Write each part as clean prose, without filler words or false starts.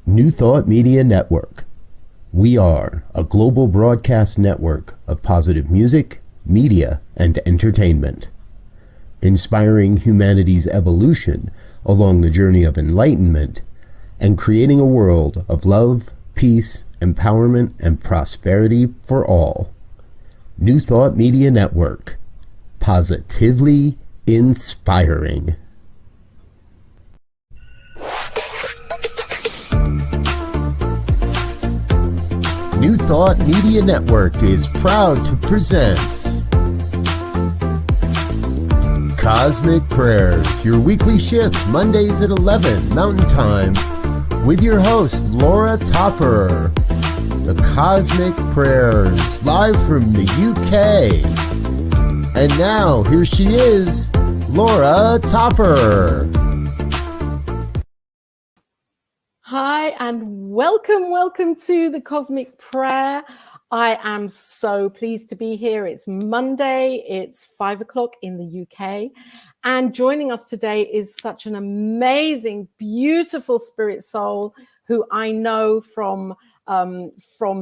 New Thought Media Network. We are a global broadcast network of positive music, media, and entertainment, inspiring humanity's evolution along the journey of enlightenment and creating a world of love, peace, empowerment, and prosperity for all. New Thought Media Network. Positively inspiring. New Thought Media Network is proud to present Cosmic Prayers, your weekly shift, Mondays at 11 Mountain Time, with your host, Laura Topper. The Cosmic Prayers, live from the UK. And now, here she is, Laura Topper. Hi, and welcome to the Cosmic Prayer. I am so pleased to be here. It's Monday, it's 5 o'clock in the UK, and joining us today is such an amazing, beautiful spirit soul who I know from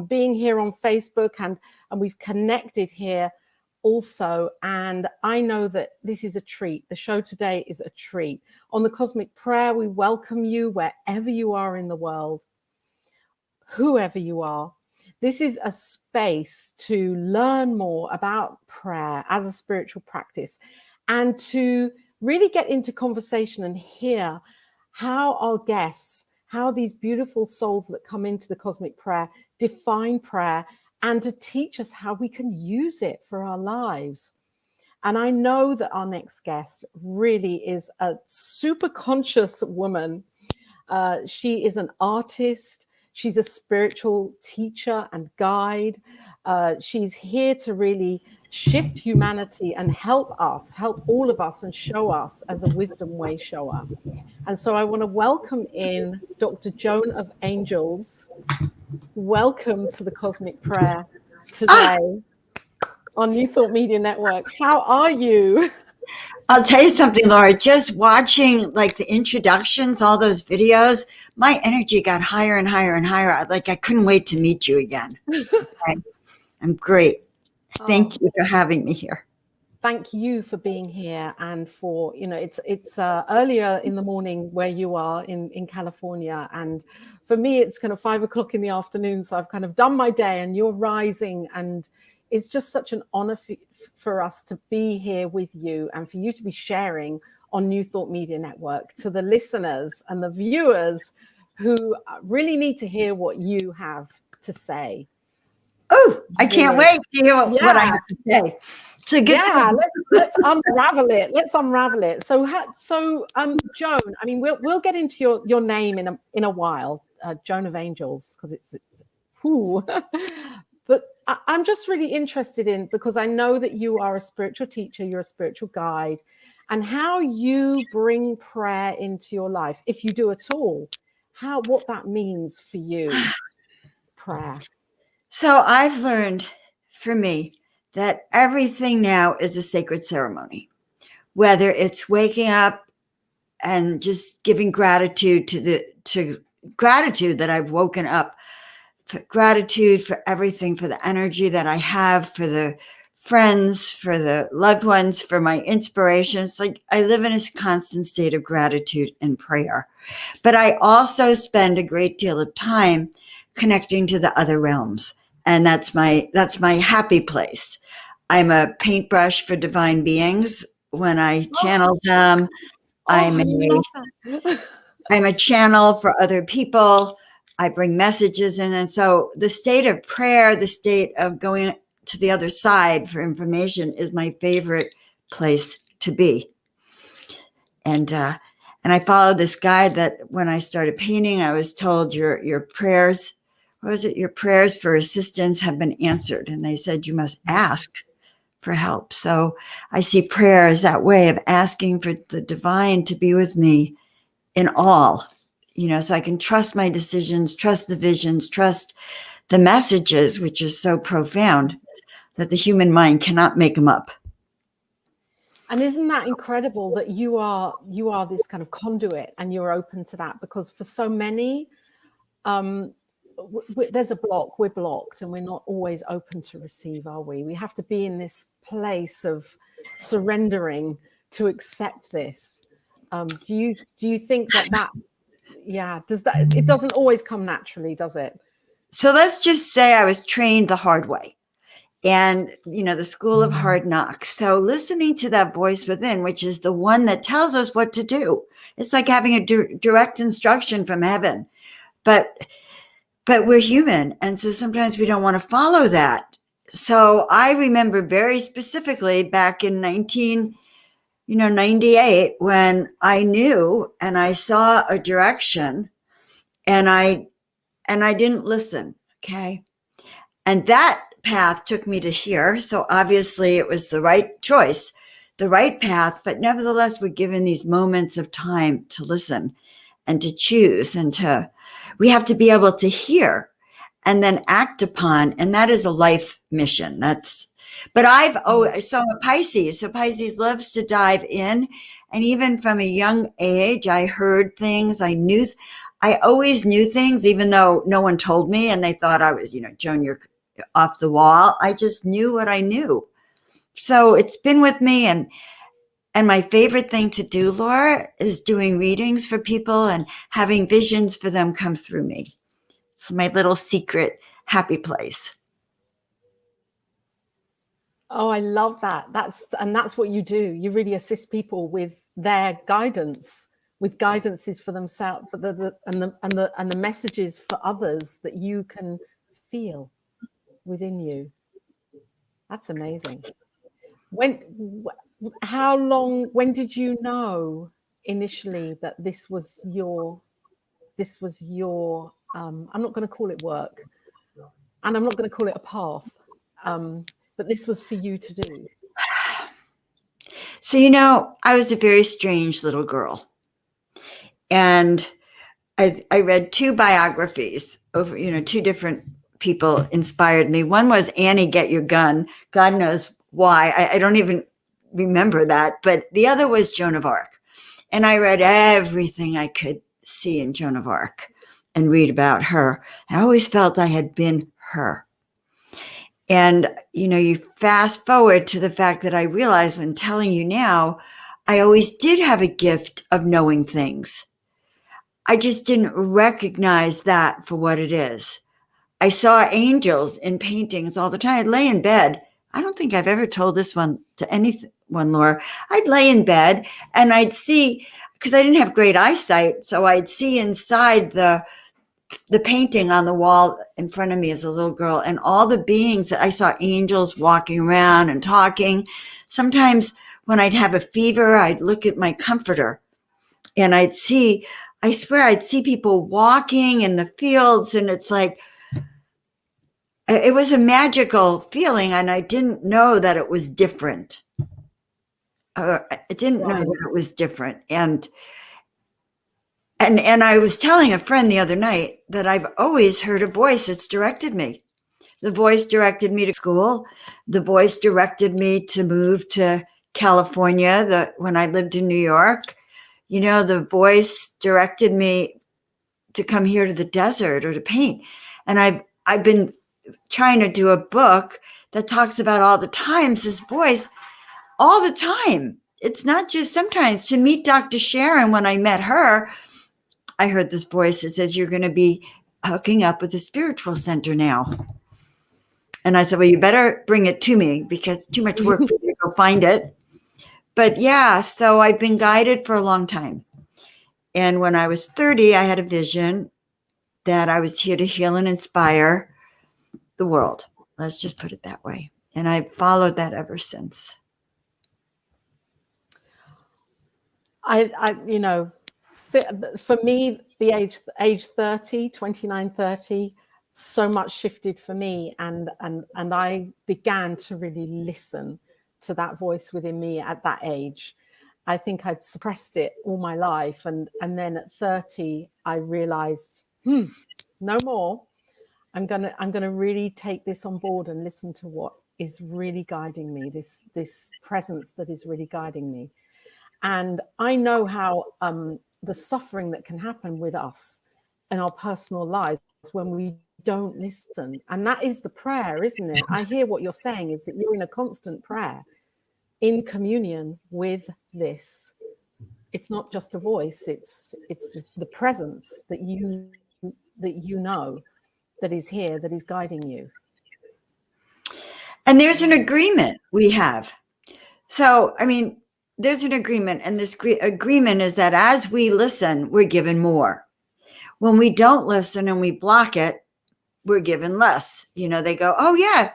being here on Facebook, and we've connected here also, and I know that this is a treat. The show today is a treat. On the Cosmic Prayer, we welcome you wherever you are in the world, whoever you are. This is a space to learn more about prayer as a spiritual practice and to really get into conversation and hear how our guests, how these beautiful souls that come into the Cosmic Prayer define prayer, and to teach us how we can use it for our lives. And I know that our next guest really is a super conscious woman. She is an artist. She's a spiritual teacher and guide. She's here to really shift humanity and help all of us, and show us as a wisdom way shower. And so I want to welcome in Dr. Joan of Angels. Welcome to the Cosmic Prayer today on New Thought Media Network. How are you? I'll tell you something, Laura. Just watching like the introductions, all those videos, my energy got higher and higher and higher. Like I couldn't wait to meet you again. I'm great. Thank you for having me here. Thank you for being here, and for, it's earlier in the morning where you are in California, and for me it's kind of 5 o'clock in the afternoon, so I've kind of done my day and you're rising, and it's just such an honor for us to be here with you and for you to be sharing on New Thought Media Network to the listeners and the viewers who really need to hear what you have to say. Oh, I can't wait to hear what I have to say. So let's unravel it. Let's unravel it. So, Joan, I mean, we'll get into your name in a while, Joan of Angels, because it's but I'm just really interested in, because I know that you are a spiritual teacher, you're a spiritual guide, and how you bring prayer into your life, if you do at all, what that means for you, prayer. So I've learned, for me, that everything now is a sacred ceremony, whether it's waking up and just giving gratitude to gratitude that I've woken up, for gratitude for everything, for the energy that I have, for the friends, for the loved ones, for my inspirations. Like I live in a constant state of gratitude and prayer, but I also spend a great deal of time connecting to the other realms. And that's my happy place. I'm a paintbrush for divine beings. When I channel them, I'm a channel for other people. I bring messages in. And so the state of prayer, the state of going to the other side for information is my favorite place to be. And I followed this guide that when I started painting, I was told your prayers, what was it? Your prayers for assistance have been answered. And they said you must ask for help. So I see prayer as that way of asking for the divine to be with me in all, so I can trust my decisions, trust the visions, trust the messages, which is so profound that the human mind cannot make them up. And isn't that incredible that you are this kind of conduit and you're open to that? Because for so many, there's a block, we're blocked, and we're not always open to receive, are we? We have to be in this place of surrendering to accept this. Do you think that it doesn't always come naturally, does it? So let's just say I was trained the hard way. And, the school of hard knocks. So listening to that voice within, which is the one that tells us what to do. It's like having a direct instruction from heaven. But we're human. And so sometimes we don't want to follow that. So I remember very specifically back in 1998, when I knew and I saw a direction and I didn't listen. Okay. And that path took me to here. So obviously it was the right choice, the right path, but nevertheless, we're given these moments of time to listen and to choose, and we have to be able to hear and then act upon. And that is a life mission. So I'm a Pisces. So Pisces loves to dive in. And even from a young age, I heard things. I always knew things, even though no one told me and they thought I was, Joan, you're off the wall. I just knew what I knew. So it's been with me. And my favorite thing to do, Laura, is doing readings for people and having visions for them come through me. It's my little secret happy place. Oh, I love that. That's what you do. You really assist people with their guidance, with guidances for themselves, for the messages for others that you can feel within you. That's amazing. When did you know initially that this was your I'm not going to call it work, and I'm not going to call it a path, but this was for you to do? So, I was a very strange little girl, and I read two biographies over, two different people inspired me. One was Annie, Get Your Gun. God knows why. I don't even remember that. But the other was Joan of Arc. And I read everything I could see in Joan of Arc and read about her. I always felt I had been her. And, you fast forward to the fact that I realized when telling you now, I always did have a gift of knowing things. I just didn't recognize that for what it is. I saw angels in paintings all the time. I'd lay in bed. I don't think I've ever told this one to anyone, Laura. I'd lay in bed and I'd see, because I didn't have great eyesight, so I'd see inside the painting on the wall in front of me as a little girl, and all the beings that I saw, angels walking around and talking. Sometimes when I'd have a fever, I'd look at my comforter and I swear I'd see people walking in the fields, and it's like, it was a magical feeling, and I didn't know that it was different. I didn't know that it was different. And I was telling a friend the other night that I've always heard a voice that's directed me. The voice directed me to school. The voice directed me to move to California when I lived in New York. The voice directed me to come here to the desert or to paint. And I've been trying to do a book that talks about all the times this voice, all the time. It's not just sometimes. To meet Dr. Sharon, when I met her, I heard this voice that says, you're going to be hooking up with a spiritual center now. And I said, well, you better bring it to me, because it's too much work for you to go find it. But yeah, so I've been guided for a long time. And when I was 30, I had a vision that I was here to heal and inspire the world. Let's just put it that way. And I've followed that ever since. For me, the age 30, 29, 30, so much shifted for me. And I began to really listen to that voice within me at that age. I think I'd suppressed it all my life. And then at 30, I realized, no more. I'm gonna really take this on board and listen to what is really guiding me, this presence that is really guiding me. And I know how the suffering that can happen with us in our personal lives when we don't listen. And that is the prayer, isn't it? I hear what you're saying is that you're in a constant prayer, in communion with this. It's not just a voice, it's the presence that you know that is here, that is guiding you. And there's an agreement we have. So, I mean, there's an agreement, and this agreement is that as we listen, we're given more. When we don't listen and we block it, we're given less. They go, oh yeah,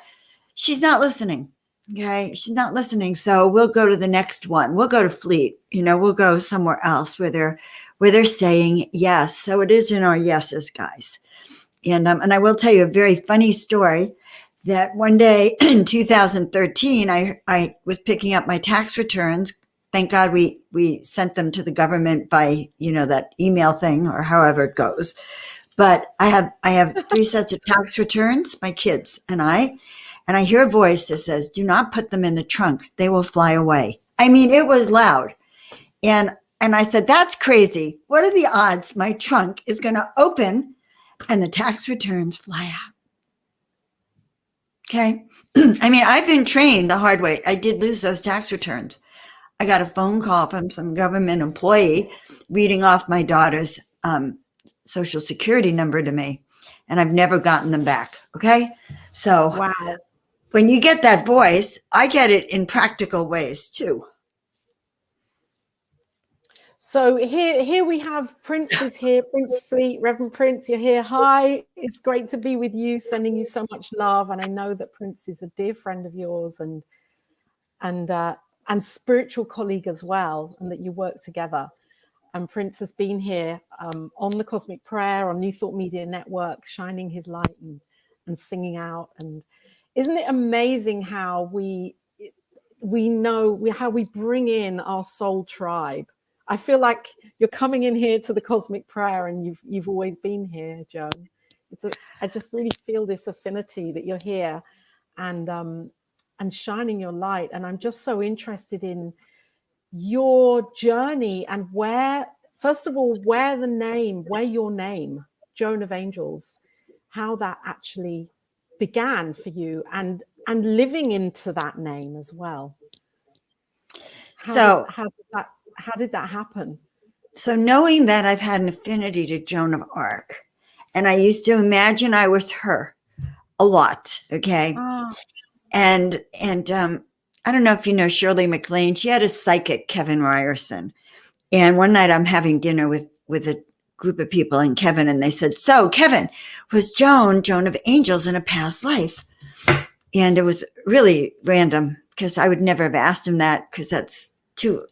she's not listening. Okay, she's not listening. So we'll go to the next one. We'll go to Fleet. We'll go somewhere else where they're saying yes. So it is in our yeses, guys. And I will tell you a very funny story that one day in 2013, I was picking up my tax returns. Thank God we sent them to the government by, that email thing or however it goes. But I have 3 sets of tax returns, my kids and I hear a voice that says, do not put them in the trunk. They will fly away. I mean, it was loud. And I said, that's crazy. What are the odds my trunk is going to open and the tax returns fly out? Okay. I mean, I've been trained the hard way. I did lose those tax returns. I got a phone call from some government employee reading off my daughter's social security number to me, and I've never gotten them back. Okay. So wow. When you get that voice, I get it in practical ways too. So here we have Prince is here, Prince Fleet, Reverend Prince, you're here. Hi, it's great to be with you, sending you so much love. And I know that Prince is a dear friend of yours and spiritual colleague as well, and that you work together. And Prince has been here on the Cosmic Prayer, on New Thought Media Network, shining his light and singing out. And isn't it amazing how we know how we bring in our soul tribe? I feel like you're coming in here to the Cosmic Prayer, and you've always been here, Joan. I just really feel this affinity that you're here, and shining your light. And I'm just so interested in your journey and where your name, Joan of Angels, how that actually began for you, and living into that name as well. How did that happen? So knowing that I've had an affinity to Joan of Arc, and I used to imagine I was her a lot. Okay. Oh. And I don't know if you know Shirley MacLaine. She had a psychic, Kevin Ryerson. And one night I'm having dinner with a group of people and Kevin, and they said, so Kevin, was Joan of Angels in a past life? And it was really random because I would never have asked him that because that's too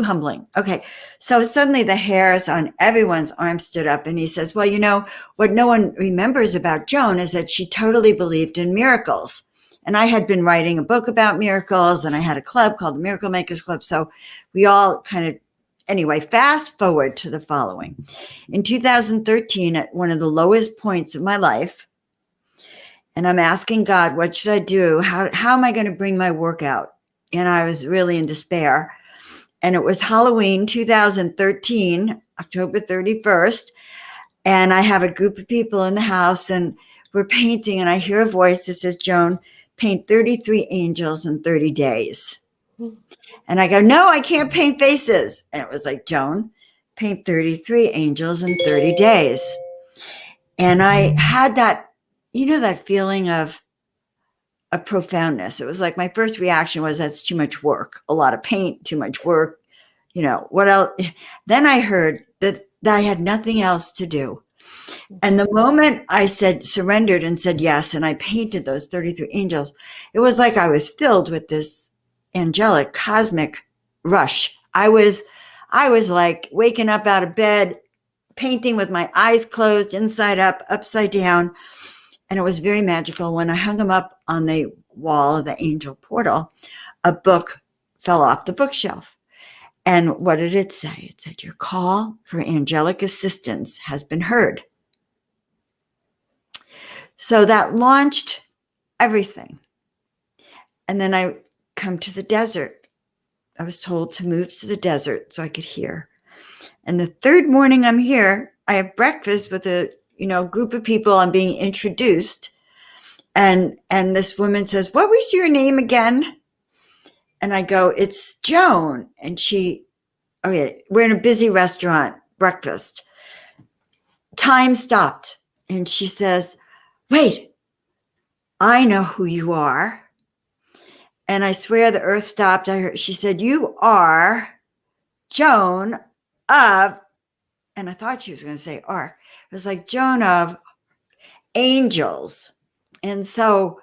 humbling. Okay. So suddenly the hairs on everyone's arm stood up, and he says, well, what no one remembers about Joan is that she totally believed in miracles. And I had been writing a book about miracles, and I had a club called the Miracle Makers Club. So we all anyway, fast forward to the following. In 2013, at one of the lowest points of my life, and I'm asking God, what should I do? How am I going to bring my work out? And I was really in despair. And it was Halloween 2013, October 31st. And I have a group of people in the house, and we're painting, and I hear a voice that says, Joan, paint 33 angels in 30 days. And I go, no, I can't paint faces. And it was like, Joan, paint 33 angels in 30 days. And I had that, that feeling of a profoundness. It was like my first reaction was, that's too much work, a lot of paint, too much work. What else? Then I heard that I had nothing else to do. And the moment I surrendered and said yes, and I painted those 33 angels, it was like I was filled with this angelic cosmic rush. I was like waking up out of bed, painting with my eyes closed, inside up, upside down. And it was very magical. When I hung them up on the wall of the angel portal, a book fell off the bookshelf. And what did it say? It said, your call for angelic assistance has been heard. So that launched everything. And then I come to the desert. I was told to move to the desert so I could hear. And the third morning I'm here, I have breakfast with a group of people. I'm being introduced. And this woman says, what was your name again? And I go, it's Joan. And we're in a busy restaurant, breakfast. Time stopped. And she says, wait, I know who you are. And I swear the earth stopped. She said, you are Joan of, and I thought she was going to say Ark. It was like Joan of Angels. And so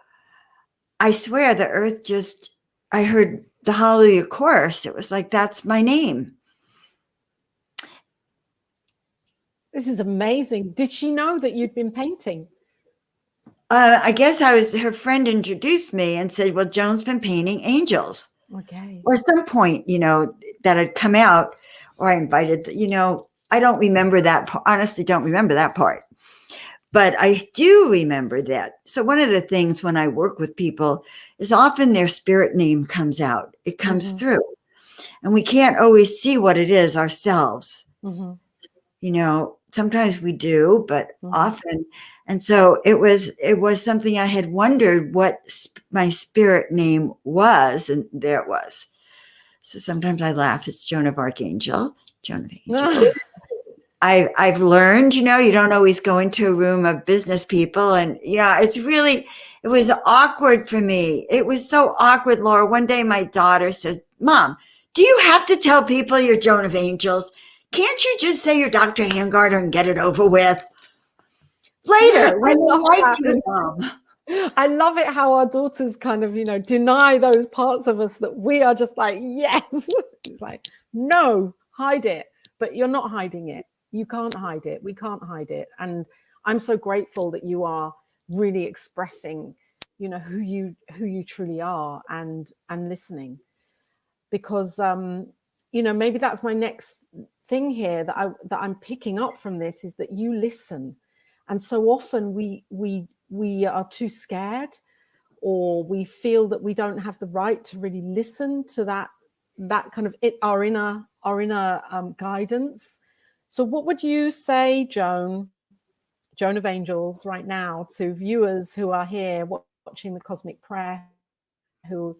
I swear the earth I heard the Hallelujah chorus. It was like, that's my name. This is amazing. Did she know that you'd been painting? I guess her friend introduced me and said, well, Joan's been painting angels. Okay. Or at some point, that had come out, or I invited, I don't remember that. Honestly, don't remember that part. But I do remember that. So one of the things when I work with people is often their spirit name comes out. It comes through. And we can't always see what it is ourselves. Mm-hmm. Sometimes we do, but often. And so it was something I had wondered what my spirit name was. And there it was. So sometimes I laugh. It's Joan of Archangel, Joan of Angels. I've learned, you don't always go into a room of business people. And it was awkward for me. It was so awkward, Laura. One day my daughter says, Mom, do you have to tell people you're Joan of Angels? Can't you just say you're Dr. Hangarter and get it over with? Later, when you like you, Mom. I love it how our daughters kind of, deny those parts of us that we are just like, yes. It's like, no, hide it. But you're not hiding it. You can't hide it. We can't hide it. And I'm so grateful that you are really expressing, who you truly are and listening. Because, maybe that's my next thing here that I'm picking up from this is that you listen. And so often we are too scared, or we feel that we don't have the right to really listen to that kind of our inner guidance. So what would you say, Joan of Angels, right now to viewers who are here watching the Cosmic Prayer, who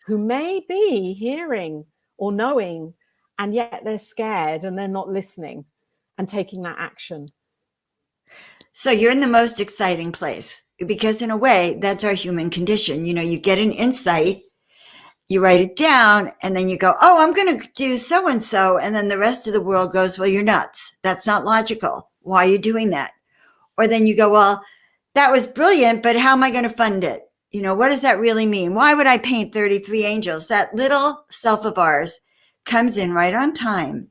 may be hearing or knowing, and yet they're scared and they're not listening and taking that action? So you're in the most exciting place, because in a way, that's our human condition. You get an insight, you write it down, and then you go, oh, I'm going to do so-and-so. And then the rest of the world goes, well, you're nuts. That's not logical. Why are you doing that? Or then you go, well, that was brilliant, but how am I going to fund it? What does that really mean? Why would I paint 33 angels? That little self of ours comes in right on time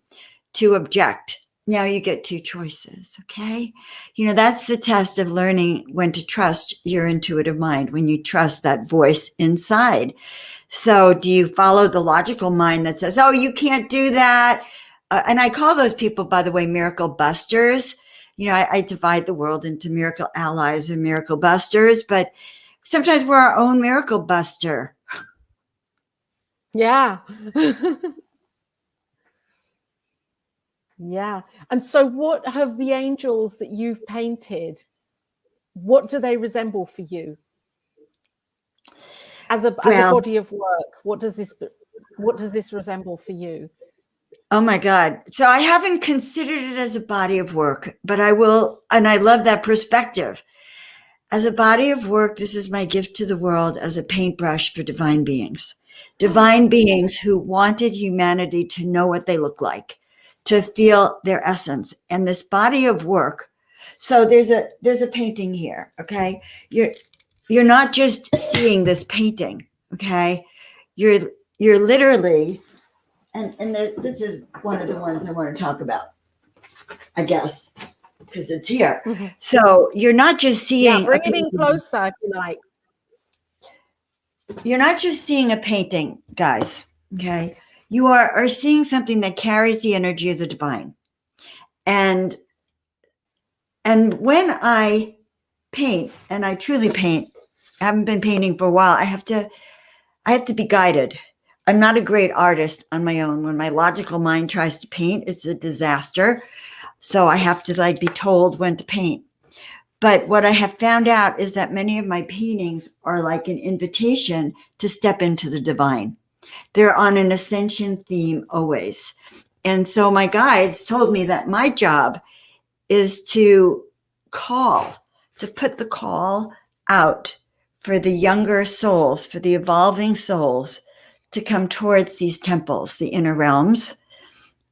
to object. Now you get two choices, okay? That's the test of learning when to trust your intuitive mind, when you trust that voice inside. So do you follow the logical mind that says, oh, you can't do that? And I call those people, by the way, miracle busters. I divide the world into miracle allies and miracle busters, but sometimes we're our own miracle buster. Yeah. Yeah. And so what have the angels that you've painted, what do they resemble for you? As a body of work, what does this resemble for you? Oh my God. So I haven't considered it as a body of work, but I will. And I love that perspective. As a body of work, this is my gift to the world as a paintbrush for divine beings who wanted humanity to know what they look like, to feel their essence. And this body of work So there's a painting here. Okay. You're not just seeing this painting. Okay. You're literally, this is one of the ones I want to talk about, I guess, because it's here. Mhm. So you're not just seeing Bring it in closer if you like. You're not just seeing a painting, guys. Okay. You are seeing something that carries the energy of the divine. And when I paint, and I truly paint, I haven't been painting for a while, I have to be guided. I'm not a great artist on my own. When my logical mind tries to paint, it's a disaster. So I have to be told when to paint. But what I have found out is that many of my paintings are like an invitation to step into the divine. They're on an ascension theme always. And so my guides told me that my job is to put the call out for the younger souls, for the evolving souls to come towards these temples, the inner realms.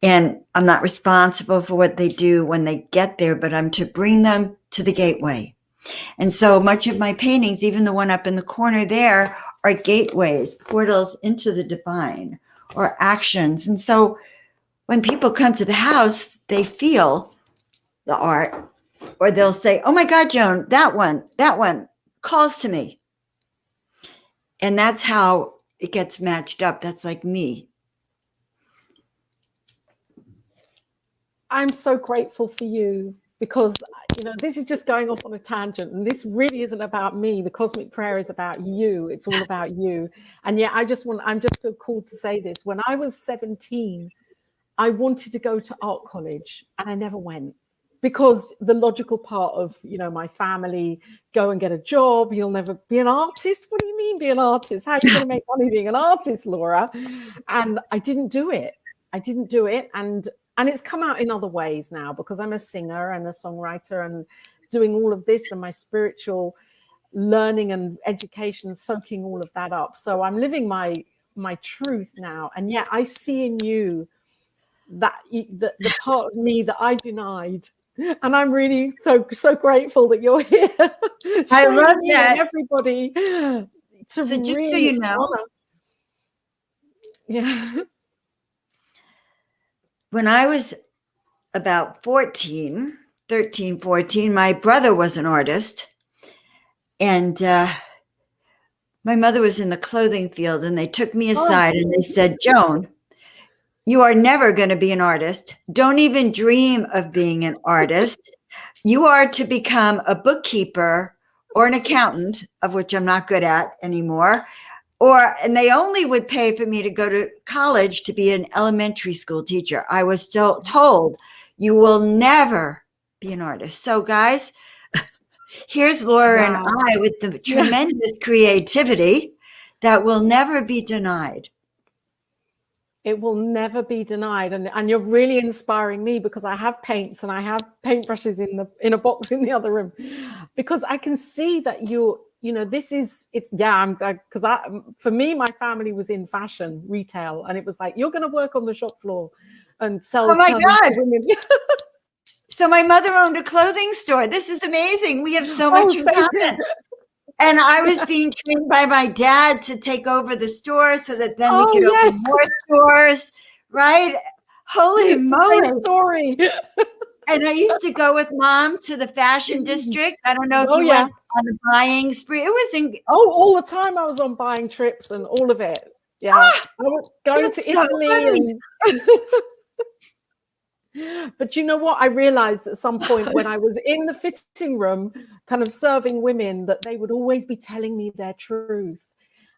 And I'm not responsible for what they do when they get there, but I'm to bring them to the gateway. And so much of my paintings, even the one up in the corner there, are gateways, portals into the divine, or actions. And so when people come to the house, they feel the art, or they'll say, oh my God, Joan, that one calls to me. And that's how it gets matched up. That's like me. I'm so grateful for you because, this is just going off on a tangent, and this really isn't about me. The cosmic prayer is about you. It's all about you. And yeah, I'm just feel called to say this. When I was 17, I wanted to go to art college and I never went because the logical part of, my family, go and get a job. You'll never be an artist. What do you mean be an artist? How are you going to make money being an artist, Laura? And I didn't do it. And it's come out in other ways now because I'm a singer and a songwriter and doing all of this, and my spiritual learning and education, soaking all of that up. So I'm living my truth now. And yet I see in you that the part of me that I denied. And I'm really so grateful that you're here. I love that. Everybody to so just really so you know, honor. Yeah. When I was about 13, 14, my brother was an artist. And my mother was in the clothing field, and they took me aside and they said, Joan, you are never going to be an artist. Don't even dream of being an artist. You are to become a bookkeeper or an accountant, of which I'm not good at anymore. And they only would pay for me to go to college to be an elementary school teacher. I was still told you will never be an artist. So guys, here's Laura and I with the tremendous creativity that will never be denied. It will never be denied. And you're really inspiring me because I have paints and I have paintbrushes in a box in the other room, because I can see that for me, my family was in fashion retail, and it was like, you're going to work on the shop floor and sell. Oh my God. So my mother owned a clothing store. This is amazing. We have so much in common. And I was being trained by my dad to take over the store so that then we could open more stores, right? Holy moly. Story. And I used to go with Mom to the fashion district. I don't know if you went on a buying spree. It was all the time I was on buying trips and all of it. Yeah. I was going to Italy. But you know what? I realized at some point when I was in the fitting room, kind of serving women, that they would always be telling me their truth.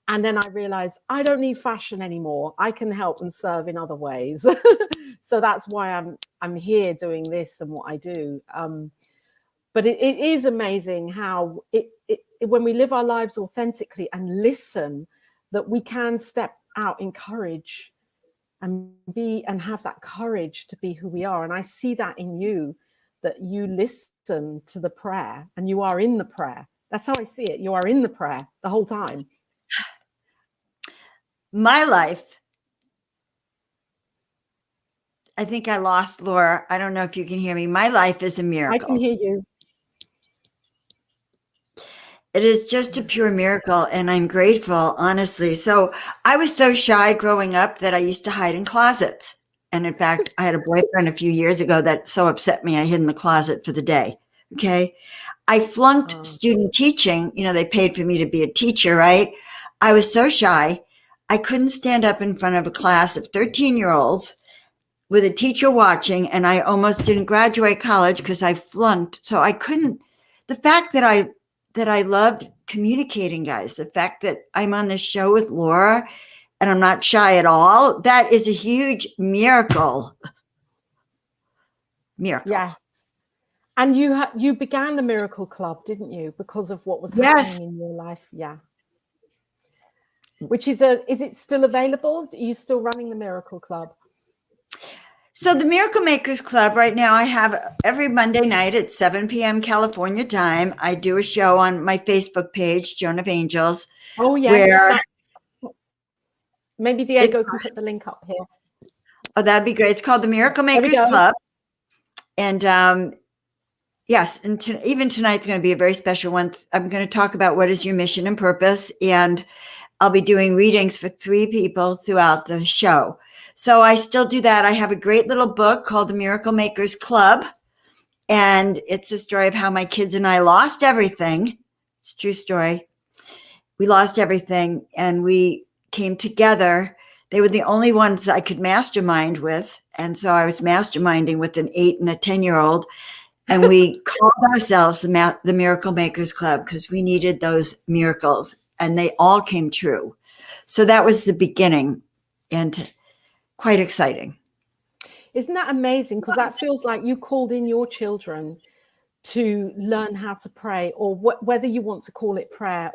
And then I realized I don't need fashion anymore. I can help and serve in other ways. So that's why I'm here doing this and what I do. But it is amazing how when we live our lives authentically and listen, that we can step out in courage and have that courage to be who we are. And I see that in you, that you listen to the prayer and you are in the prayer. That's how I see it. You are in the prayer the whole time. My life I think I lost Laura. I don't know if you can hear me. My life is a miracle. I can hear you. It is just a pure miracle, and I'm grateful, honestly. So I was so shy growing up that I used to hide in closets. And in fact, I had a boyfriend a few years ago that so upset me, I hid in the closet for the day. Okay. I flunked student teaching. You know, they paid for me to be a teacher, right? I was so shy. I couldn't stand up in front of a class of 13-year-olds with a teacher watching, and I almost didn't graduate college because I flunked. So I couldn't. The fact that I loved communicating, guys, the fact that I'm on this show with Laura and I'm not shy at all, that is a huge miracle. Miracle. Yes. And you began the Miracle Club, didn't you? Because of what was Yes. happening in your life. Yeah. Which is it still available? Are you still running the Miracle Club? So the Miracle Makers Club right now, I have every Monday night at 7 p.m. California time. I do a show on my Facebook page, Joan of Angels. Oh, yes. Maybe Diego can put the link up here. Oh, that'd be great. It's called the Miracle Makers Club. And yes, and even tonight's going to be a very special one. I'm going to talk about what is your mission and purpose, and I'll be doing readings for 3 people throughout the show. So I still do that. I have a great little book called The Miracle Makers Club, and it's a story of how my kids and I lost everything. It's a true story. We lost everything, and we came together. They were the only ones I could mastermind with, and so I was masterminding with an 8 and a 10-year-old, and we called ourselves the Miracle Makers Club because we needed those miracles, and they all came true. So that was the beginning, and quite exciting. Isn't that amazing? Because that feels like you called in your children to learn how to pray, or whether you want to call it prayer,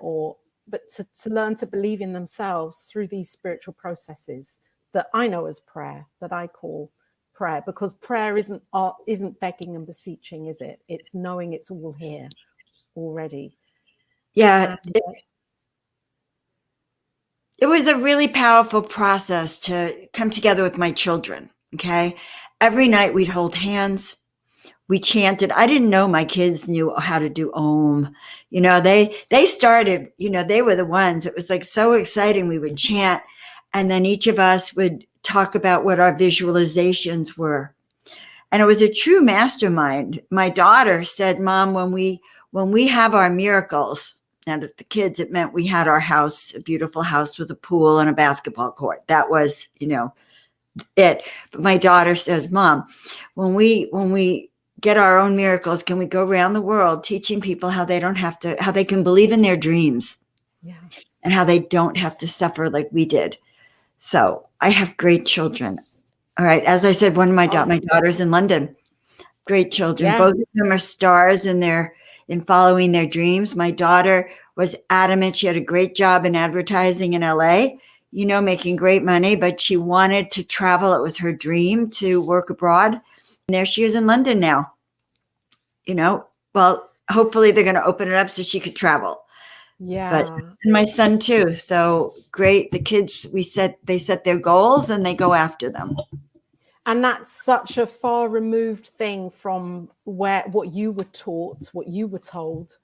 but to learn to believe in themselves through these spiritual processes that I know as prayer, that I call prayer, because prayer isn't begging and beseeching, is it? It's knowing it's all here already. Yeah. It was a really powerful process to come together with my children. Okay. Every night we'd hold hands. We chanted. I didn't know my kids knew how to do Om. You know, they started, you know, they were the ones. It was like so exciting. We would chant, and then each of us would talk about what our visualizations were. And it was a true mastermind. My daughter said, Mom, when we have our miracles, now to the kids, it meant we had our house, a beautiful house with a pool and a basketball court. That was, you know, it. But my daughter says, Mom, when we get our own miracles, can we go around the world teaching people how they can believe in their dreams, and how they don't have to suffer like we did. So I have great children. All right. As I said, one of my daughter's in London. Great children. Yes. Both of them are stars in following their dreams. My daughter was adamant. She had a great job in advertising in LA, you know, making great money, but she wanted to travel. It was her dream to work abroad. And there she is in London now. You know, well, hopefully they're going to open it up so she could travel. Yeah. But and my son too. So great. The kids, they set their goals and they go after them. And that's such a far removed thing from what you were taught, what you were told,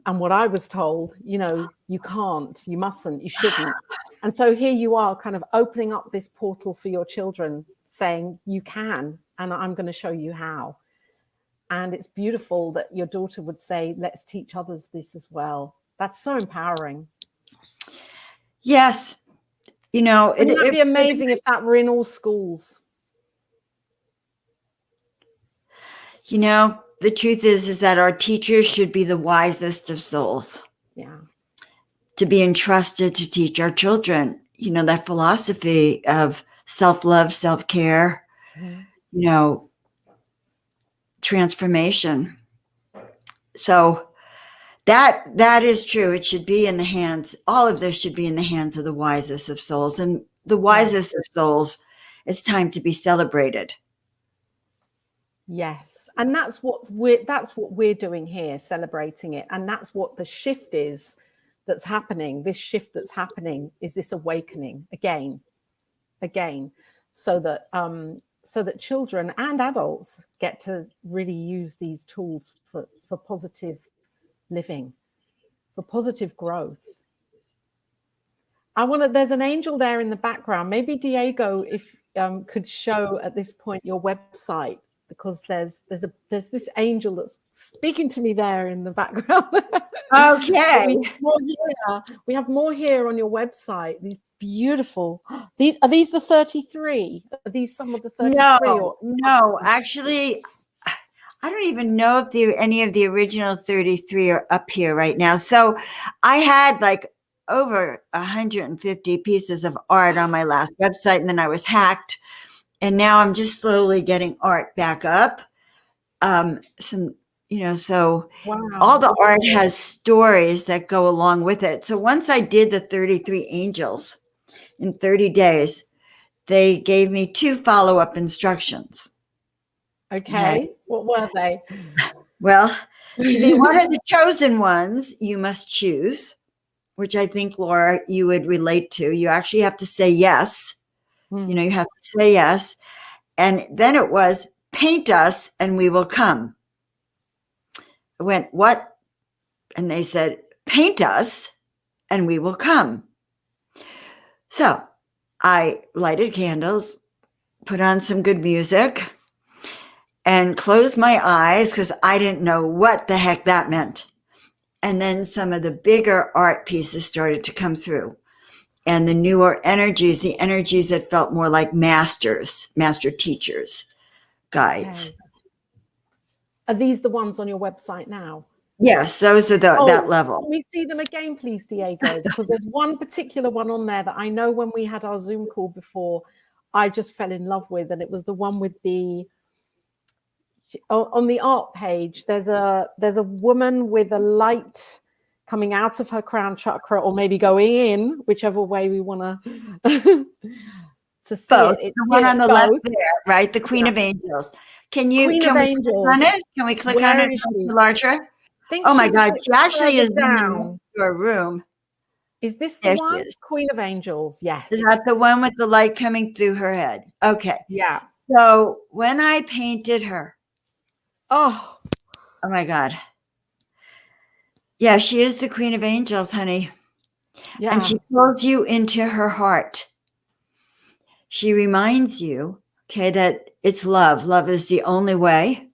and what I was told. You know, you can't, you mustn't, you shouldn't. And so here you are kind of opening up this portal for your children, saying you can, and I'm going to show you how. And it's beautiful that your daughter would say, let's teach others this as well. That's so empowering. Yes. You know, wouldn't that be amazing if that were in all schools? You know, the truth is that our teachers should be the wisest of souls. Yeah. To be entrusted to teach our children, you know, that philosophy of self-love, self-care, you know, transformation. So that is true. It should be in the hands, all of this should be in the hands of the wisest of souls. And the wisest of souls, it's time to be celebrated. Yes. And that's what we're doing here, celebrating it. And that's what the shift is that's happening. This shift that's happening is this awakening again, so that so that children and adults get to really use these tools for positive living, for positive growth. There's an angel there in the background. Maybe Diego, if could show at this point your website, because there's this angel that's speaking to me there in the background. Okay. We have more here on your website. These beautiful. Are these the 33? Are these some of the 33? No, actually, I don't even know if any of the original 33 are up here right now. So I had like over 150 pieces of art on my last website, and then I was hacked. And now I'm just slowly getting art back up. So wow. All the art has stories that go along with it. So once I did the 33 angels in 30 days, they gave me 2 follow-up instructions. Okay. What were they? Well, to be one of the chosen ones, you must choose, which I think, Laura, you would relate to. You actually have to say yes. You have to say yes. And then it was, paint us and we will come. I went, what? And they said, paint us and we will come. So I lighted candles, put on some good music, and closed my eyes because I didn't know what the heck that meant. And then some of the bigger art pieces started to come through. And the newer energies, the energies that felt more like master teachers, guides. Okay. Are these the ones on your website now? Yes, those are that level. Can we see them again, please, Diego? Because there's one particular one on there that I know when we had our Zoom call before, I just fell in love with, and it was the one with on the art page. There's a woman with a light coming out of her crown chakra, or maybe going in, whichever way we want to see both. it. The one on the left there, right? The Queen of Angels. Can we click on it? Can we click on it larger? Oh my God, she actually is in your room. Is this the one? Queen of Angels, yes. Is that the one with the light coming through her head? Okay. Yeah. So when I painted her, oh my God. Yeah, she is the Queen of Angels, honey. Yeah. And she pulls you into her heart. She reminds you, okay, that it's love. Love is the only way.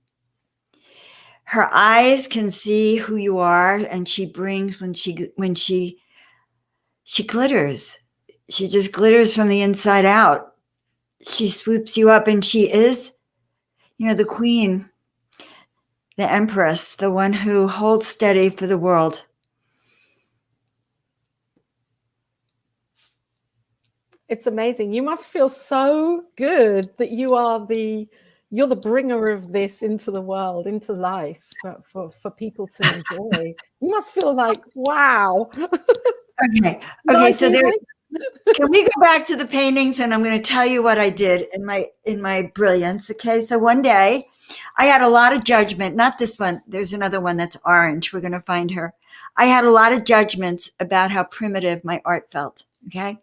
Her eyes can see who you are, and she brings, when she glitters. She just glitters from the inside out. She swoops you up, and she is, the queen, the empress, the one who holds steady for the world. It's amazing. You must feel so good that you're the bringer of this into the world, into life, for people to enjoy. You must feel like, wow. Okay. So can we go back to the paintings, and I'm going to tell you what I did in my brilliance. Okay. So one day I had a lot of judgment, not this one. There's another one that's orange. We're going to find her. I had a lot of judgments about how primitive my art felt. Okay.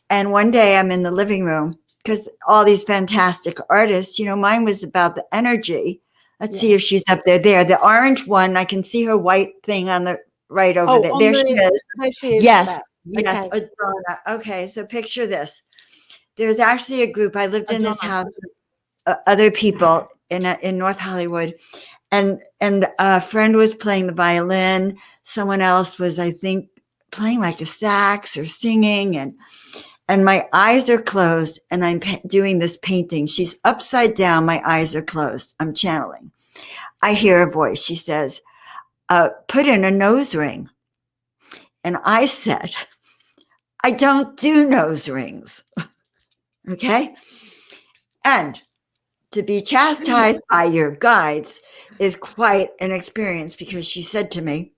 And one day I'm in the living room, because all these fantastic artists, mine was about the energy. Let's see if she's up there. The orange one, I can see her white thing on the right over there. There she is. There she is. Yes. Okay. Yes. Adana. Okay. So picture this. There's actually a group. I lived in this house with other people in North Hollywood. And a friend was playing the violin. Someone else was, I think, playing like a sax or singing. And my eyes are closed, and I'm doing this painting. She's upside down. My eyes are closed. I'm channeling. I hear a voice. She says, put in a nose ring. And I said, I don't do nose rings. Okay. And to be chastised by your guides is quite an experience, because she said to me,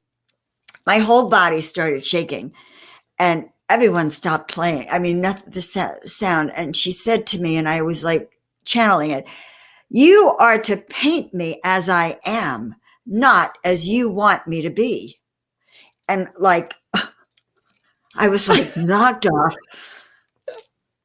my whole body started shaking, and everyone stopped playing. I mean, not the sound. And she said to me, and I was like channeling it, you are to paint me as I am, not as you want me to be. And I was like knocked off,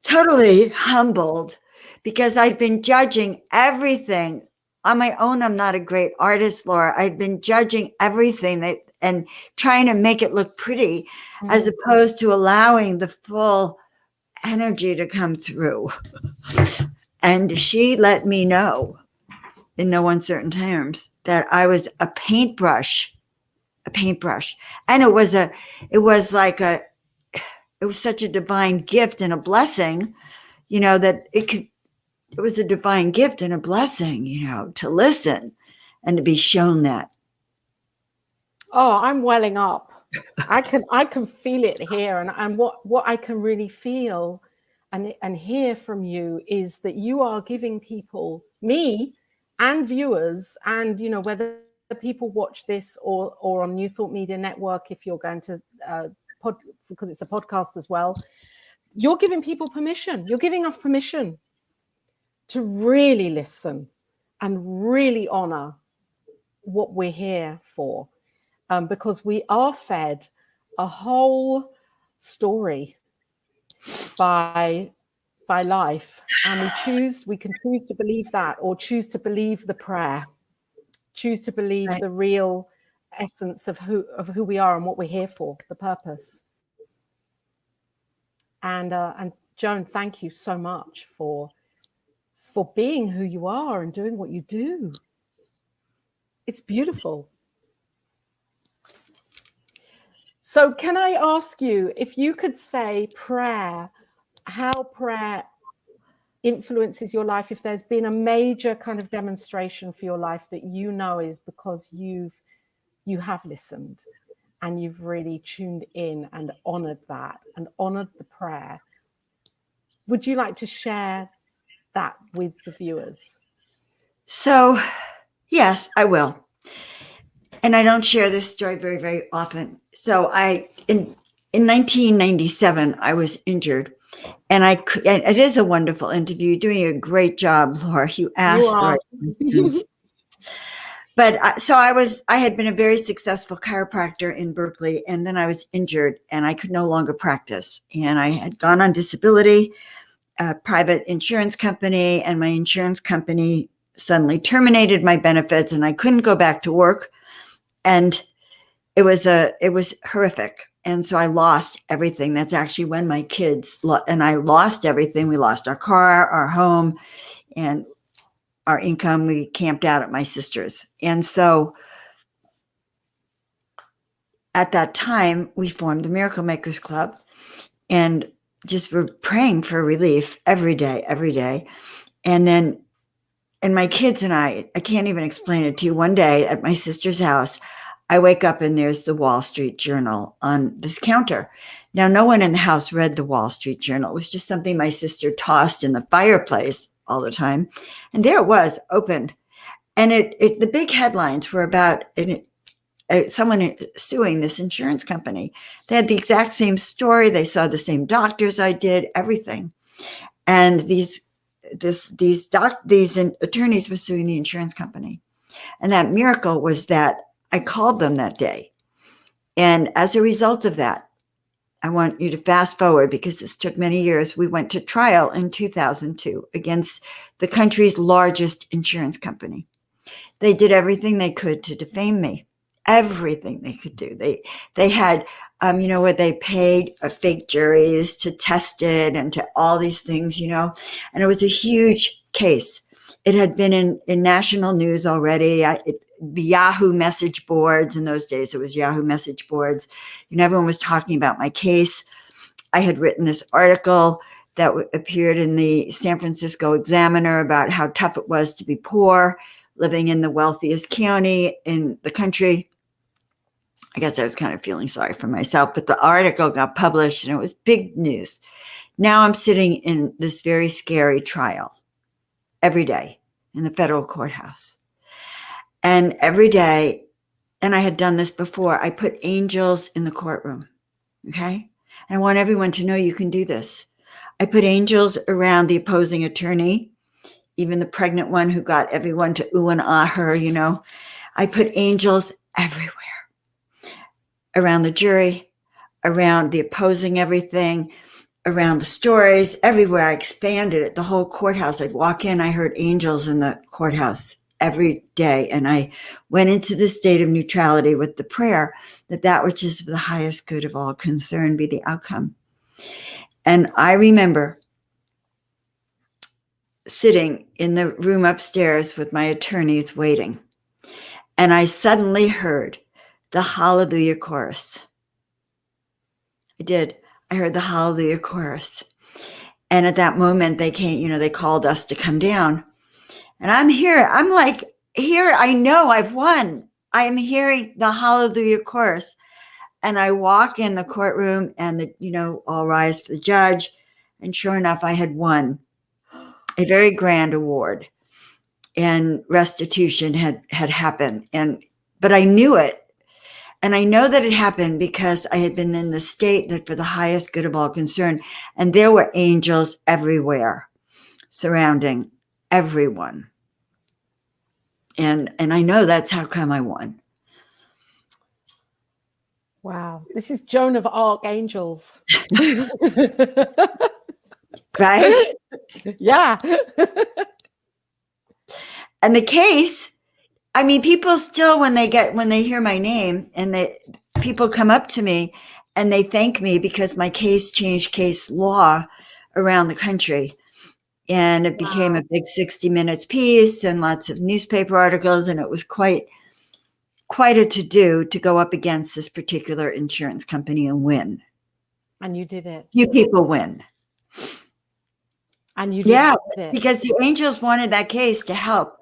totally humbled, because I'd been judging everything on my own. I'm not a great artist, Laura. I'd been judging everything and trying to make it look pretty, as opposed to allowing the full energy to come through. And she let me know in no uncertain terms that I was a paintbrush. And it was such a divine gift and a blessing, that it was a divine gift and a blessing, to listen and to be shown that. Oh, I'm welling up. I can feel it here. And what I can really feel and hear from you is that you are giving people, me and viewers, and, whether people watch this or on New Thought Media Network, if you're going to because it's a podcast as well, you're giving people permission. You're giving us permission to really listen and really honor what we're here for. Because we are fed a whole story by life, and we can choose to believe that, or choose to believe the prayer, choose to believe the real essence of who we are and what we're here for, the purpose. And Joan, thank you so much for being who you are and doing what you do. It's beautiful. So can I ask you if you could say how prayer influences your life, if there's been a major kind of demonstration for your life that is because you have listened and you've really tuned in and honored that and honored the prayer. Would you like to share that with the viewers? So, yes, I will. And I don't share this story very, very often. So in 1997, I was injured, and it is a wonderful interview. You're doing a great job, Laura. You asked the right questions. But I had been a very successful chiropractor in Berkeley, and then I was injured and I could no longer practice. And I had gone on disability, a private insurance company, and my insurance company suddenly terminated my benefits and I couldn't go back to work. And it was horrific. And so I lost everything. That's actually when my kids and I lost everything. We lost our car, our home, and our income. We camped out at my sister's. And so at that time, we formed the Miracle Makers Club and just were praying for relief every day. And my kids and I can't even explain it to you. One day at my sister's house, I wake up and there's the Wall Street Journal on this counter. Now, no one in the house read the Wall Street Journal. It was just something my sister tossed in the fireplace all the time. And there it was, opened. And the big headlines were about someone suing this insurance company. They had the exact same story. They saw the same doctors I did, everything. And these attorneys were suing the insurance company. And that miracle was that I called them that day. And as a result of that, I want you to fast forward because this took many years. We went to trial in 2002 against the country's largest insurance company. They did everything they could to defame me. Everything they could do. They had, they paid fake juries to test it and to all these things, and it was a huge case. It had been in national news already. The Yahoo message boards, in those days, it was Yahoo message boards. Everyone was talking about my case. I had written this article that appeared in the San Francisco Examiner about how tough it was to be poor, living in the wealthiest county in the country. I guess I was kind of feeling sorry for myself, but the article got published and it was big news. Now I'm sitting in this very scary trial every day in the federal courthouse. And every day, and I had done this before, I put angels in the courtroom, okay? And I want everyone to know you can do this. I put angels around the opposing attorney, even the pregnant one who got everyone to ooh and ah her, I put angels everywhere. Around the jury, around the opposing everything. around the stories, everywhere. I expanded it, the whole courthouse. I'd walk in, I heard angels in the courthouse every day. And I went into the state of neutrality with the prayer that which is for the highest good of all concerned be the outcome. And I remember sitting in the room upstairs with my attorneys waiting. And I suddenly heard the Hallelujah chorus. I did. I heard the Hallelujah chorus. And at that moment, they came, they called us to come down. And I'm here. I'm like, here, I know I've won. I am hearing the Hallelujah chorus. And I walk in the courtroom and, all rise for the judge. And sure enough, I had won a very grand award. And restitution had happened. But I knew it. And I know that it happened because I had been in the state that for the highest good of all concerned. And there were angels everywhere surrounding everyone. And I know that's how come I won. Wow. This is Joan of Archangels. Right? Yeah. And the case, I mean, people still, when they hear my name and people come up to me and they thank me because my case changed case law around the country. And it became a big 60 Minutes piece and lots of newspaper articles. And it was quite a to-do to go up against this particular insurance company and win. And you did it. Few people win. And you did it. Because the angels wanted that case to help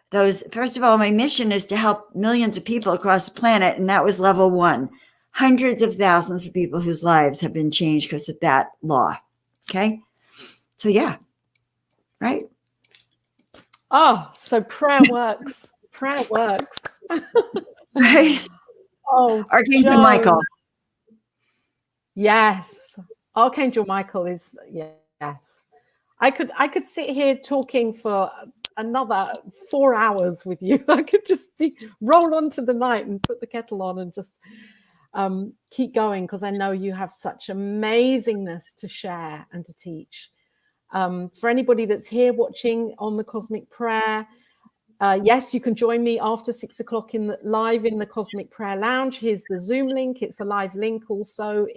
those. First of all, my mission is to help millions of people across the planet. And that was level 1. Hundreds of thousands of people whose lives have been changed because of that law. Okay. So yeah. Right. Oh, so prayer works. Prayer works. Right. Oh, Archangel Michael. Yes. Archangel Michael is, yes. I could sit here talking for another 4 hours with you. I could just roll on to the night and put the kettle on and just keep going, because I know you have such amazingness to share and to teach. For anybody that's here watching on the Cosmic Prayer, yes, you can join me after 6 o'clock live in the Cosmic Prayer Lounge. Here's the Zoom link. It's a live link also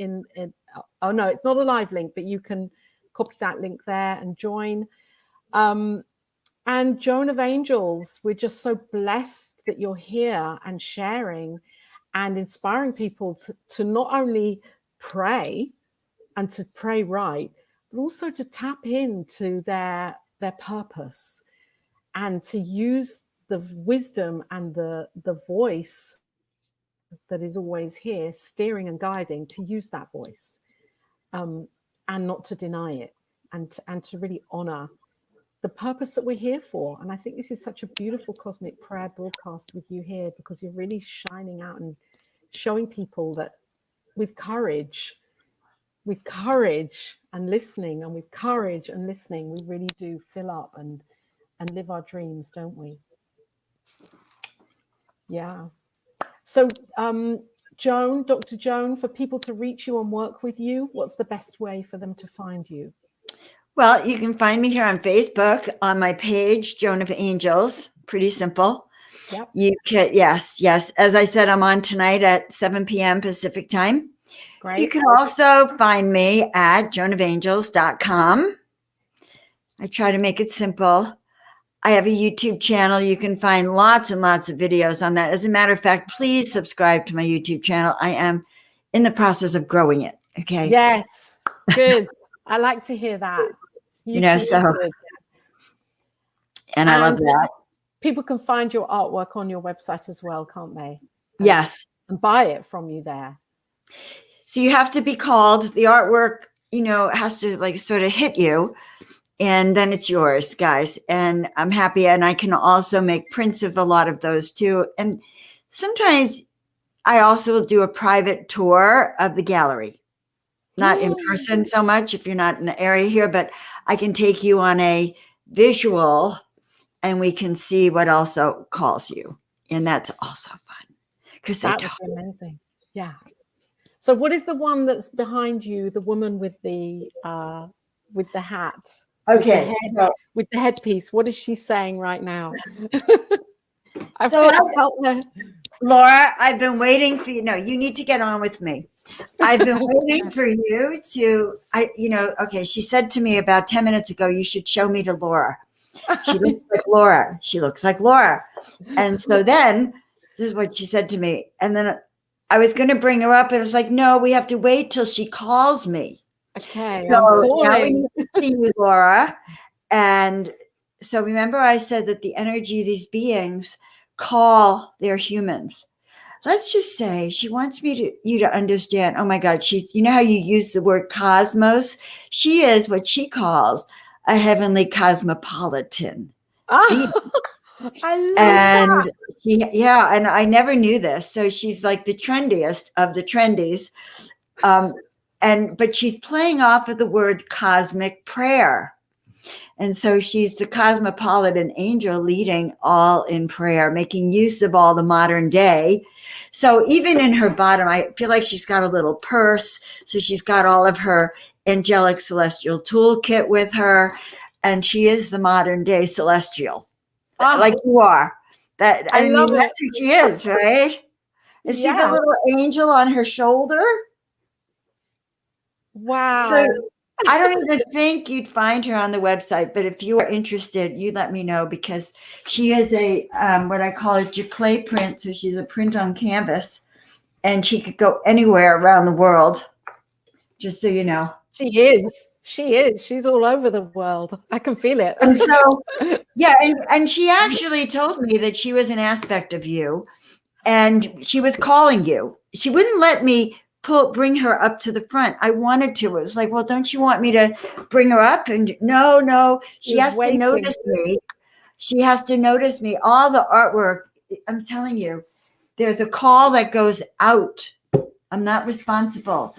oh no, it's not a live link, but you can copy that link there and join. And Joan of Angels, we're just so blessed that you're here and sharing and inspiring people to not only pray and to pray right, but also to tap into their purpose and to use the wisdom and the voice that is always here, steering and guiding, to use that voice and not to deny it, and to really honor the purpose that we're here for. And I think this is such a beautiful Cosmic Prayer broadcast with you here, because you're really shining out and showing people that with courage and listening, and with courage and listening, we really do fill up and live our dreams, don't we? Yeah. So, Joan, Dr. Joan, for people to reach you and work with you, what's the best way for them to find you? Well, you can find me here on Facebook on my page, Joan of Angels. Pretty simple. Yep. You can, yes. As I said, I'm on tonight at 7 p.m. Pacific time. Great. You can also find me at joanofangels.com. I try to make it simple. I have a YouTube channel. You can find lots and lots of videos on that. As a matter of fact, please subscribe to my YouTube channel. I am in the process of growing it. Okay. Yes. Good. I like to hear that. And I love that. People can find your artwork on your website as well, can't they? Yes. And buy it from you there. So you have to be called. The artwork, has to sort of hit you. And then it's yours, guys. And I'm happy. And I can also make prints of a lot of those too. And sometimes I also will do a private tour of the gallery. Not in person so much if you're not in the area here, but I can take you on a visual and we can see what also calls you. And that's also fun. That would be amazing. Yeah. So what is the one that's behind you, the woman with the hat, Okay. with the headpiece? What is she saying right now? I So felt her. Laura, I've been waiting for you. No, you need to get on with me. I've been waiting for you to, okay, she said to me about 10 minutes ago, you should show me to Laura. She looks like Laura. She looks like Laura. And so then this is what she said to me. And then I was going to bring her up. And it was like, no, we have to wait till she calls me. Okay, so I'm now we calling. need to see you, Laura. And so remember I said that the energy of these beings call their humans. Let's just say she wants you to understand. Oh my God, she's, you know how you use the word cosmos? She is what she calls a heavenly cosmopolitan. I love that. And I never knew this. So she's like the trendiest of the trendies. But she's playing off of the word cosmic prayer. And so she's the cosmopolitan angel leading all in prayer, making use of all the modern day. So even in her bottom, I feel like she's got a little purse. So she's got all of her angelic celestial toolkit with her. And she is the modern day celestial, like you are. I mean, that's who she is, right? And see the little angel on her shoulder? Wow. So I don't even think you'd find her on the website, but if you are interested, you let me know, because she is a what I call a giclée print. So she's a print on canvas, and she could go anywhere around the world, just so you know. She is. She's all over the world. I can feel it. And so, yeah, and she actually told me that she was an aspect of you, and she was calling you. She wouldn't let me bring her up to the front. I wanted to. It was like, well, don't you want me to bring her up? And no, she has to notice me. She has to notice me. All the artwork, I'm telling you, there's a call that goes out. I'm not responsible.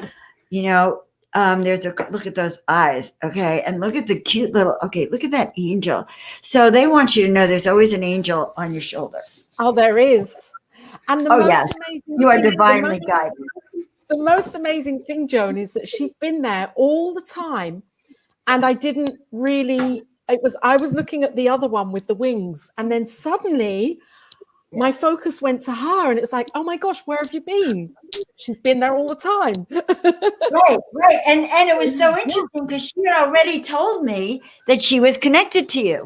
There's look at those eyes. Okay. And look at the cute look at that angel. So they want you to know there's always an angel on your shoulder. Oh, there is. And the most amazing you are divinely guided. The most amazing thing, Joan, is that she's been there all the time. And I didn't really, I was looking at the other one with the wings. And then suddenly my focus went to her, and it was like, oh my gosh, where have you been? She's been there all the time. Right. And it was so interesting because she had already told me that she was connected to you.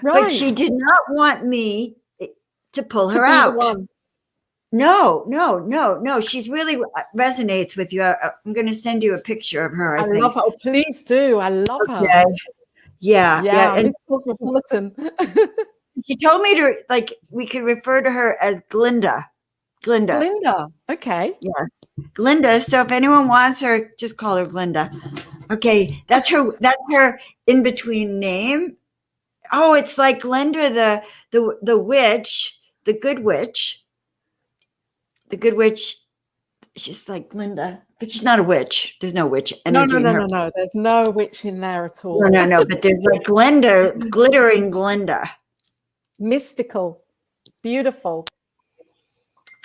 Right. But she did not want me to pull her out. No. She's really resonates with you. I'm going to send you a picture of her. I think. Love her. Oh, please do. I love her. Yeah. And cosmopolitan. She told me we could refer to her as Glinda. Okay. Yeah. Glinda. So if anyone wants her, just call her Glinda. Okay. That's her in between name. Oh, it's like Glinda, the witch, the good witch. The good witch, she's like Glinda, but she's not a witch. There's no witch energy. No. There's no witch in there at all. No. But there's like Glinda, glittering Glinda. Mystical, beautiful.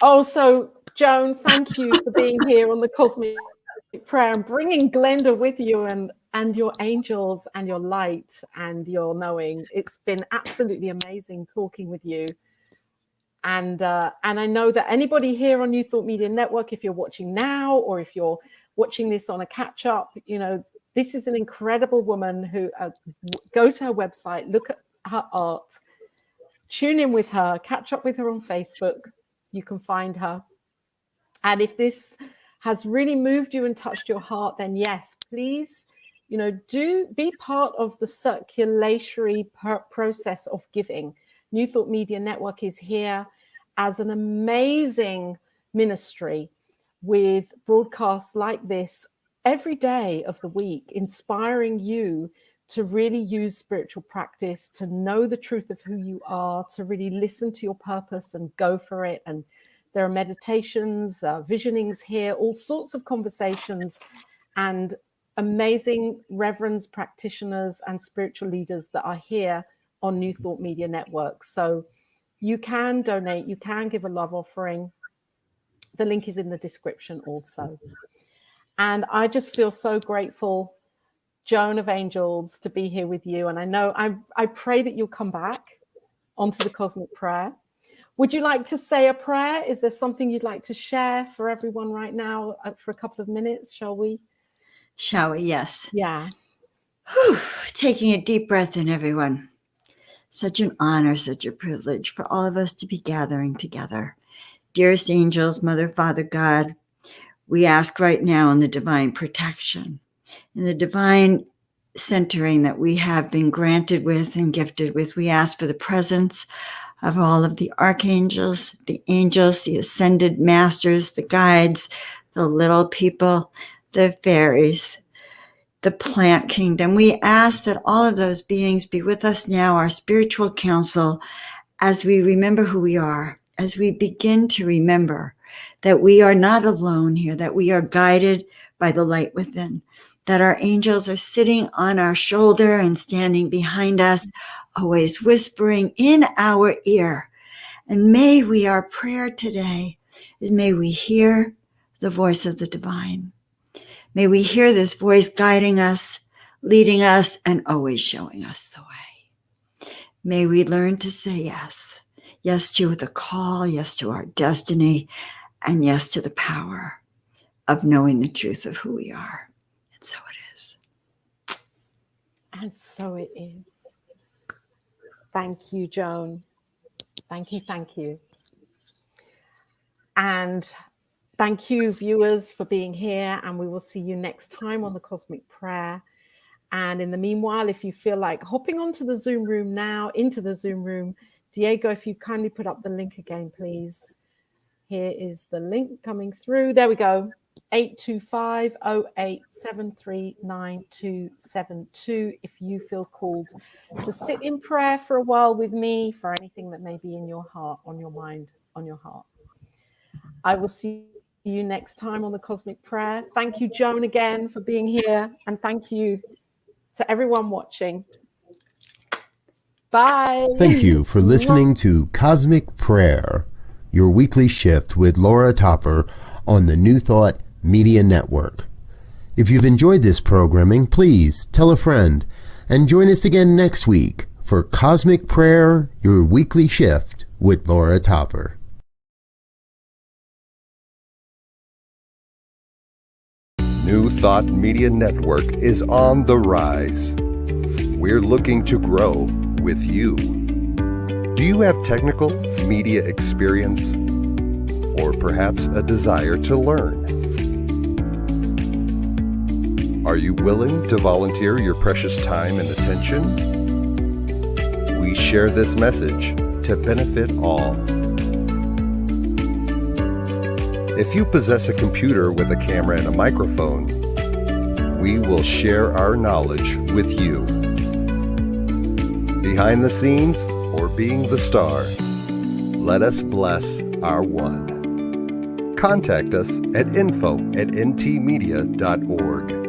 Also, Joan, thank you for being here on the Cosmic Prayer and bringing Glinda with you and your angels and your light and your knowing. It's been absolutely amazing talking with you. And I know that anybody here on New Thought Media Network, if you're watching now or if you're watching this on a catch up, this is an incredible woman who go to her website, look at her art, tune in with her, catch up with her on Facebook. You can find her. And if this has really moved you and touched your heart, then yes, please, do be part of the circulatory process of giving. New Thought Media Network is here as an amazing ministry with broadcasts like this every day of the week, inspiring you to really use spiritual practice, to know the truth of who you are, to really listen to your purpose and go for it. And there are meditations, visionings here, all sorts of conversations, and amazing reverends, practitioners, and spiritual leaders that are here on New Thought Media Network. So you can donate, you can give a love offering. The link is in the description also. And I just feel so grateful, Joan of Angels, to be here with you. And I know I pray that you'll come back onto the Cosmic Prayer. Would you like to say a prayer? Is there something you'd like to share for everyone right now for a couple of minutes? Shall we? Shall we? Yes. Yeah. Whew. Taking a deep breath in, everyone. Such an honor, such a privilege for all of us to be gathering together. Dearest angels, Mother, Father, God, we ask right now in the divine protection, in the divine centering that we have been granted with and gifted with. We ask for the presence of all of the archangels, the angels, the ascended masters, the guides, the little people, the fairies, the plant kingdom. We ask that all of those beings be with us now, our spiritual council, as we remember who we are, as we begin to remember that we are not alone here, that we are guided by the light within, that our angels are sitting on our shoulder and standing behind us, always whispering in our ear. And may we, our prayer today is, may we hear the voice of the divine. May we hear this voice guiding us, leading us, and always showing us the way. May we learn to say yes. Yes to the call, yes to our destiny, and yes to the power of knowing the truth of who we are. And so it is. And so it is. Thank you, Joan. Thank you, thank you. And thank you, viewers, for being here. And we will see you next time on the Cosmic Prayer. And in the meanwhile, if you feel like hopping onto the Zoom room now, into the Zoom room, Diego, if you kindly put up the link again, please. Here is the link coming through. There we go. 825-0873-9272 if you feel called to sit in prayer for a while with me for anything that may be in your heart, on your mind, on your heart. I will see you next time on the Cosmic Prayer. Thank you, Joan, again for being here. And thank you to everyone watching. Bye. Thank you for listening to Cosmic Prayer, your weekly shift with Laura Topper on the New Thought Media Network. If you've enjoyed this programming, please tell a friend and join us again next week for Cosmic Prayer, your weekly shift with Laura Topper. New Thought Media Network is on the rise. We're looking to grow with you. Do you have technical media experience or perhaps a desire to learn? Are you willing to volunteer your precious time and attention? We share this message to benefit all. If you possess a computer with a camera and a microphone, we will share our knowledge with you. Behind the scenes or being the star, let us bless our one. Contact us at info@ntmedia.org.